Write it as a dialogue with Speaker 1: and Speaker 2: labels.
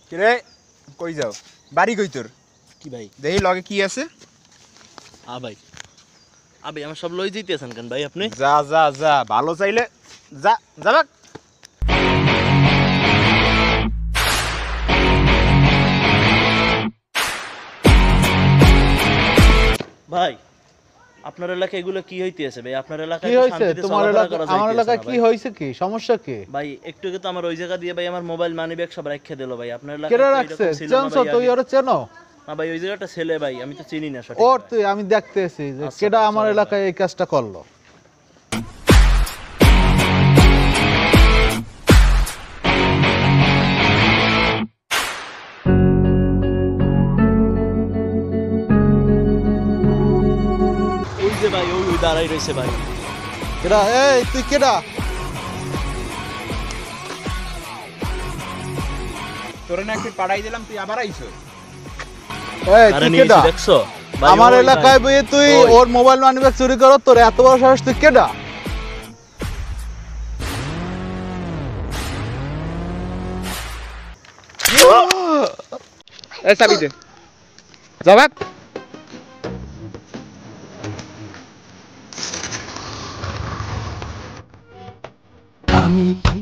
Speaker 1: কিরে কই যাও? বাড়ি কই তোর?
Speaker 2: কি ভাই?
Speaker 1: দেখি লগে কি আছে।
Speaker 2: ভাই ভাই আমার সব লই যাইতেছেন কেন ভাই আপনি?
Speaker 1: যা যা যা, ভালো চাইলে যা যাবাক।
Speaker 2: ভাই আপনার এলাকায় এগুলো কি হইতেছে ভাই? আপনার এলাকায়
Speaker 3: কি
Speaker 2: তো
Speaker 3: হইছে
Speaker 2: শান্তিতে
Speaker 3: তোমার
Speaker 2: চলাফেরা
Speaker 3: এলাকা?
Speaker 2: করা
Speaker 3: আমার
Speaker 2: যাইতেছে
Speaker 3: এলাকায়
Speaker 2: না
Speaker 3: কি
Speaker 2: ভাই।
Speaker 3: হইছে, কি সমস্যা কি?
Speaker 2: ভাই একটু আগে তো আমার ওই জায়গা দিয়ে ভাই আমার মোবাইল মানি ব্যাগ সব রাখা দিল ভাই। আপনার এলাকায়
Speaker 3: কেডা
Speaker 2: তো
Speaker 3: রাখছে?
Speaker 2: এরকম ছিল না
Speaker 3: চেনছো?
Speaker 2: ভাই
Speaker 3: তুই
Speaker 2: আগে।
Speaker 3: ওরে চেনো?
Speaker 2: না ভাই ওই জায়গাটা ছেলে ভাই, আমি তো চিনি না সঠিক।
Speaker 3: ওর তুই আমি দেখতেছি যে
Speaker 2: আচ্ছা
Speaker 3: কেডা
Speaker 2: ভাই,
Speaker 3: আমার
Speaker 2: চলো
Speaker 3: এলাকায় এই কাজটা করলো।
Speaker 2: ওই যে ভাই ওই দাঁড়াই রয়েছে ভাই।
Speaker 3: কেডা? এই তুই কেডা?
Speaker 1: তোরে না একটু পাড়াই দিলাম, তুই আবার আইছো।
Speaker 3: এই
Speaker 2: আরে
Speaker 3: তুই
Speaker 2: নিয়েছি
Speaker 3: কেডা?
Speaker 2: দেখছো ভাই?
Speaker 3: আমার
Speaker 2: ওই ভাই।
Speaker 3: এলাকায় বইয়ে তুই
Speaker 2: ওই।
Speaker 3: ওর মোবাইল মানিব্যাগ চুরি করো? তোর এত বড় সাহস, তুই কেডা?
Speaker 1: এ চাবি দে, যাবাক।
Speaker 4: আমি কি